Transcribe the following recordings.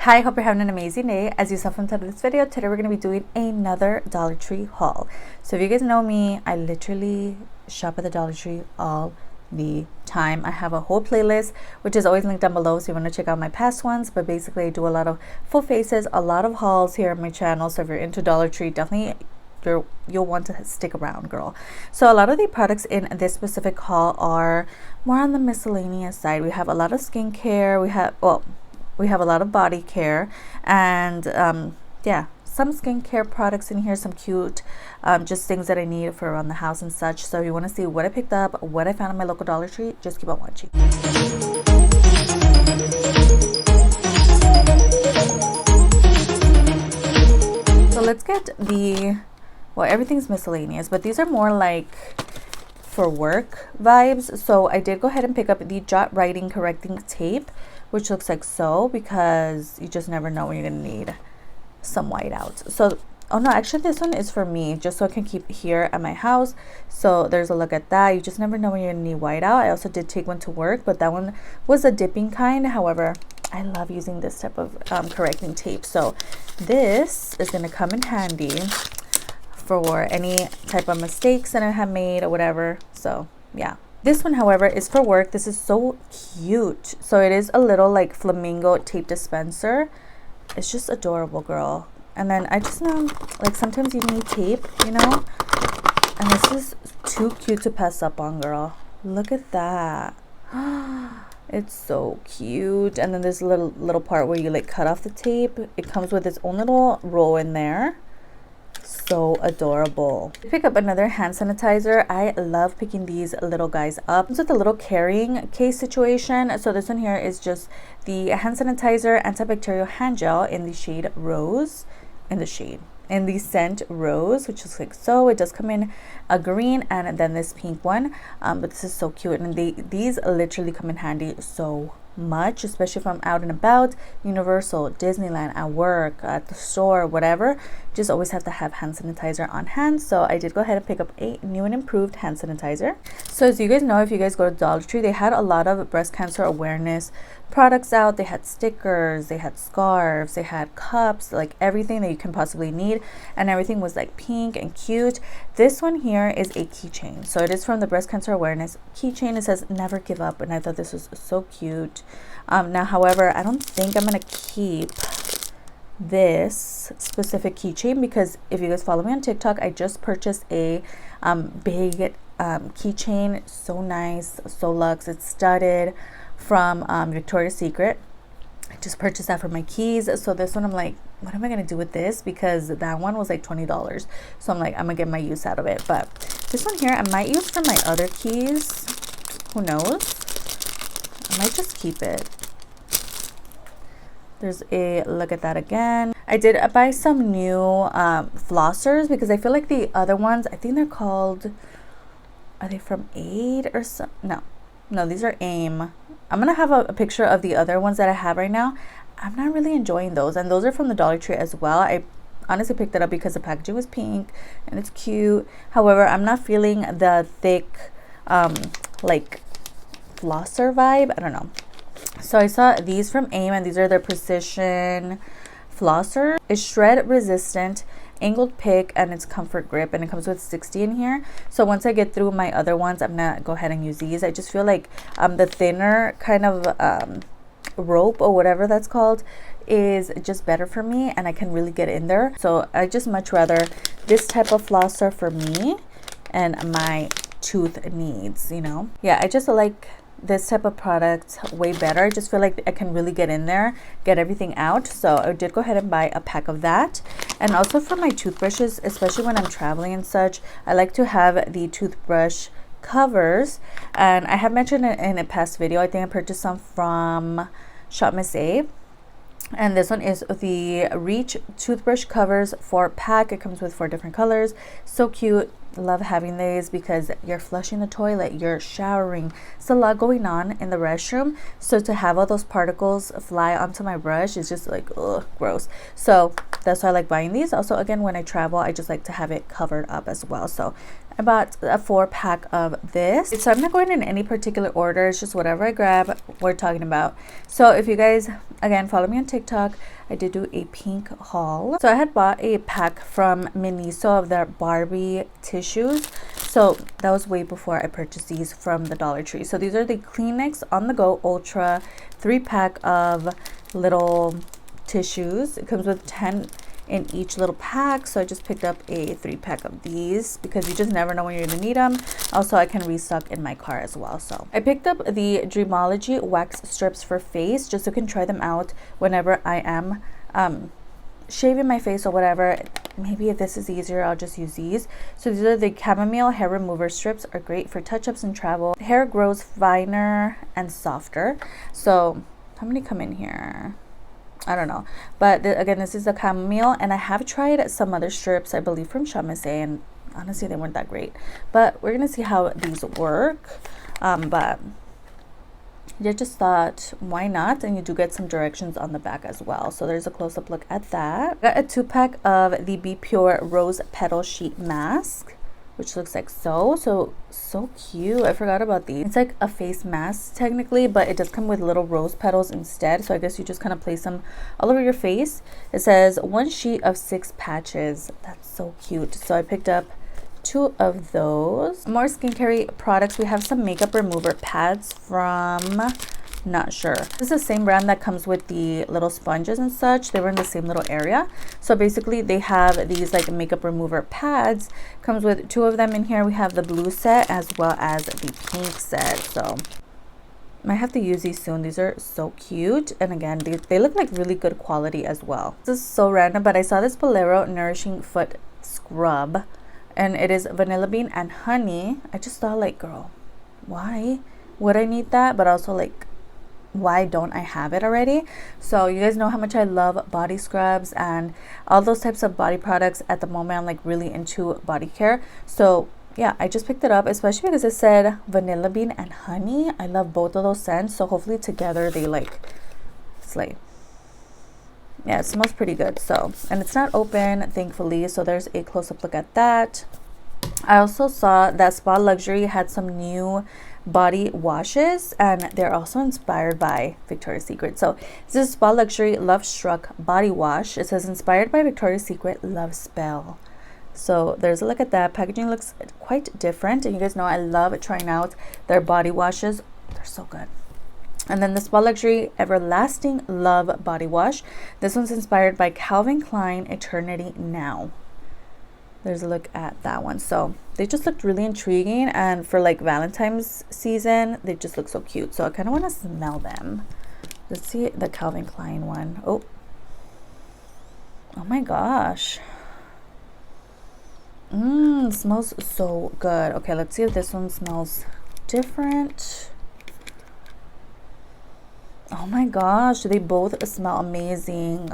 Hi, hope you're having an amazing day. As you saw from the title of this video, today we're going to be doing another Dollar Tree haul. So if you guys know me, I literally shop at the Dollar Tree all the time. I have a whole playlist, which is always linked down below, so you want to check out my past ones. But basically, I do a lot of full faces, a lot of hauls here on my channel. So if you're into Dollar Tree, definitely you'll want to stick around, girl. So a lot of the products in this specific haul are more on the miscellaneous side. We have a lot of skincare. We have a lot of body care, and yeah, some skincare products in here, some cute just things that I need for around the house and such. So if you want to see what I picked up, what I found in my local Dollar Tree, just keep on watching. So let's get everything's miscellaneous, but these are more like for work vibes. So I did go ahead and pick up the jot writing correcting tape, which looks like so, because you just never know when you're gonna need some whiteouts. So, oh no, actually this one is for me, just so I can keep here at my house. So there's a look at that. You just never know when you're gonna need whiteout. I also did take one to work, but that one was a dipping kind. However, I love using this type of correcting tape. So this is gonna come in handy for any type of mistakes that I have made or whatever. So yeah. This one, however, is for work. This is so cute. So it is a little like flamingo tape dispenser. It's just adorable, girl. And then I just know, like, sometimes you need tape, you know? And this is too cute to pass up on, girl. Look at that. It's so cute. And then there's a little part where you like cut off the tape. It comes with its own little roll in there. So adorable. Pick up another hand sanitizer. I love picking these little guys up. It's with a little carrying case situation. So this one here is just the hand sanitizer antibacterial hand gel in the shade rose, in the scent rose, which is like so. It does come in a green and then this pink one, but this is so cute, and these literally come in handy so much, especially if I'm out and about, Universal, Disneyland, at work, at the store, whatever. Just always have to have hand sanitizer on hand. So I did go ahead and pick up a new and improved hand sanitizer. So as you guys know, if you guys go to Dollar Tree, they had a lot of breast cancer awareness products out. They had stickers, they had scarves, they had cups, like everything that you can possibly need, and everything was like pink and cute. This one here is a keychain. So it is from the breast cancer awareness keychain. It says never give up, and I thought this was so cute. Now, however, I don't think I'm gonna keep this specific keychain, because if you guys follow me on TikTok, I just purchased a big keychain. So nice, so luxe. It's studded from Victoria's Secret. I just purchased that for my keys. So this one, I'm like, what am I gonna do with this? Because that one was like $20. So I'm like, I'm gonna get my use out of it. But this one here, I might use for my other keys. Who knows? I might just keep it. There's a look at that again. I did buy some new flossers, because I feel like the other ones, I think they're called, are they from Aid or some? No, these are AIM. I'm gonna have a picture of the other ones that I have right now. I'm not really enjoying those, and those are from the Dollar Tree as well. I honestly picked it up because the packaging was pink and it's cute. However, I'm not feeling the thick like flosser vibe. I don't know. So I saw these from AIM, and these are their precision flosser. It's shred resistant, angled pick, and it's comfort grip, and it comes with 60 in here. So once I get through my other ones, I'm gonna go ahead and use these. I just feel like the thinner kind of rope or whatever that's called is just better for me, and I can really get in there. So I just much rather this type of flosser for me and my tooth needs, you know. Yeah, I just like this type of product way better. I just feel like I can really get in there, get everything out. So I did go ahead and buy a pack of that. And also for my toothbrushes, especially when I'm traveling and such, I like to have the toothbrush covers. And I have mentioned it in a past video. I think I purchased some from Shop Miss A. And this one is the Reach toothbrush covers 4-pack. It comes with 4 different colors. So cute. Love having these because you're flushing the toilet, you're showering. It's a lot going on in the restroom. So to have all those particles fly onto my brush is just like, ugh, gross. So that's why I like buying these. Also, again, when I travel, I just like to have it covered up as well. So I bought a 4-pack of this. So I'm not going in any particular order. It's just whatever I grab, we're talking about. So if you guys, again, follow me on TikTok, I did do a pink haul. So I had bought a pack from Miniso of their Barbie tissues. So that was way before I purchased these from the Dollar Tree. So these are the Kleenex On The Go Ultra 3-pack of little tissues. It comes with 10 in each little pack, so I just picked up a 3-pack of these because you just never know when you're gonna need them. Also, I can restock in my car as well. So I picked up the Dreamology wax strips for face just so I can try them out whenever I am shaving my face or whatever. Maybe if this is easier, I'll just use these. So these are the chamomile hair remover strips, are great for touch-ups and travel. Hair grows finer and softer. So how many come in here? I don't know, but again, this is the chamomile, and I have tried some other strips, I believe from Chamase, and honestly they weren't that great, but we're gonna see how these work. But I just thought, why not? And you do get some directions on the back as well. So there's a close-up look at that. I got a 2-pack of the Be Pure Rose Petal Sheet Mask, which looks like so cute. I forgot about these. It's like a face mask technically, but it does come with little rose petals instead. So I guess you just kind of place them all over your face. It says 1 sheet of 6 patches. That's so cute. So I picked up 2 of those. More skincare products. We have some makeup remover pads from, not sure. This is the same brand that comes with the little sponges and such. They were in the same little area. So basically they have these like makeup remover pads. Comes with 2 of them in here. We have the blue set as well as the pink set. So might have to use these soon. These are so cute, and again, they look like really good quality as well. This is so random, but I saw this Bolero Nourishing Foot Scrub, and it is vanilla bean and honey. I just thought, like, girl, why would I need that? But also, like, why don't I have it already? So you guys know how much I love body scrubs and all those types of body products. At the moment, I'm like really into body care. So yeah, I just picked it up, especially because it said vanilla bean and honey. I love both of those scents, so hopefully together they like slay. Yeah, it smells pretty good. So, and it's not open, thankfully, so there's a close-up look at that. I also saw that Spa Luxury had some new body washes, and they're also inspired by Victoria's Secret. So this is Spa Luxury Love Struck Body Wash. It says inspired by Victoria's Secret Love Spell. So there's a look at that. Packaging looks quite different, and you guys know I love trying out their body washes. They're so good. And then the Spa Luxury Everlasting Love Body Wash. This one's inspired by Calvin Klein Eternity Now. There's a look at that one. So they just looked really intriguing, and for like Valentine's season, they just look so cute. So I kind of want to smell them. Let's see the Calvin Klein one. Oh my gosh. Smells so good. Okay, let's see if this one smells different. Oh my gosh, they both smell amazing.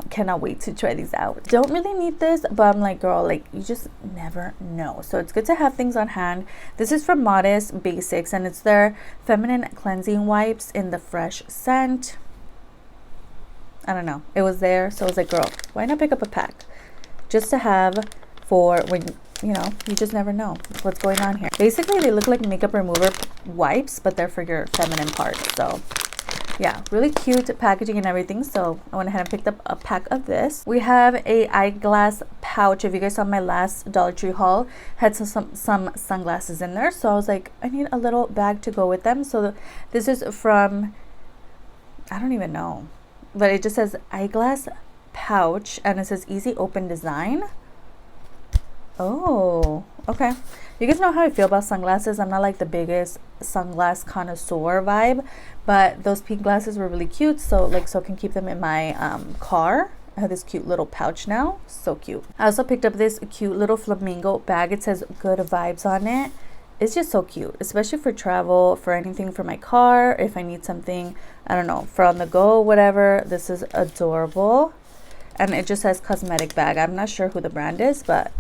Cannot wait to try these out. Don't really need this, but I'm like, girl, like, you just never know. So it's good to have things on hand. This is from Modest Basics, and it's their feminine cleansing wipes in the fresh scent. I don't know, it was there, so I was like, girl, why not pick up a pack just to have for when, you know, you just never know what's going on here. Basically, they look like makeup remover wipes, but they're for your feminine part. So yeah, really cute packaging and everything. So I went ahead and picked up a pack of this. We have a eyeglass pouch. If you guys saw my last Dollar Tree haul, had some sunglasses in there. So I was like, I need a little bag to go with them. So this is from, I don't even know, but it just says eyeglass pouch, and it says easy open design. Oh, okay. You guys know how I feel about sunglasses. I'm not like the biggest sunglass connoisseur vibe, but those pink glasses were really cute. So like, so I can keep them in my car. I have this cute little pouch now. So cute. I also picked up this cute little flamingo bag. It says good vibes on it. It's just so cute, especially for travel, for anything for my car. If I need something, I don't know, for on the go, whatever. This is adorable. And it just says cosmetic bag. I'm not sure who the brand is, but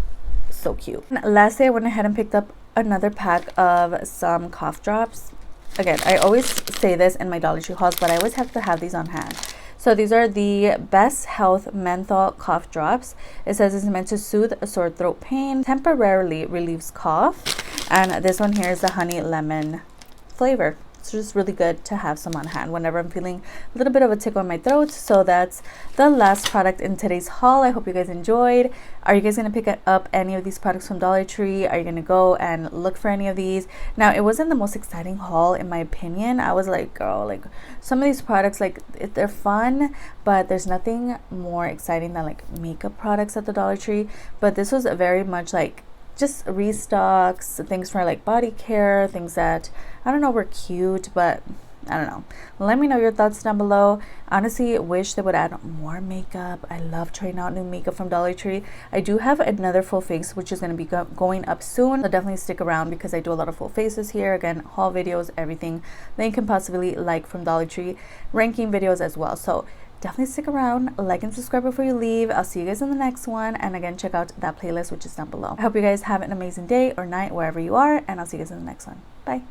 so cute. And lastly, I went ahead and picked up another pack of some cough drops. Again, I always say this in my Dollar Tree hauls, but I always have to have these on hand. So these are the Best Health Menthol Cough Drops. It says it's meant to soothe a sore throat pain, temporarily relieves cough. And this one here is the honey lemon flavor. It's just really good to have some on hand whenever I'm feeling a little bit of a tickle in my throat. So that's the last product in today's haul. I hope you guys enjoyed. Are you guys going to pick up any of these products from Dollar Tree? Are you going to go and look for any of these? Now, it wasn't the most exciting haul in my opinion. I was like, girl, like some of these products, like they're fun, but there's nothing more exciting than like makeup products at the Dollar Tree. But this was very much like just restocks, things for like body care, things that I don't know were cute, but I don't know. Let me know your thoughts down below. Honestly, wish they would add more makeup. I love trying out new makeup from Dollar Tree. I do have another full face which is going to be going up soon, so definitely stick around because I do a lot of full faces here. Again, haul videos, everything that you can possibly like from Dollar Tree, ranking videos as well. So definitely stick around, like and subscribe before you leave. I'll see you guys in the next one, and again, check out that playlist which is down below. I hope you guys have an amazing day or night wherever you are, and I'll see you guys in the next one. Bye.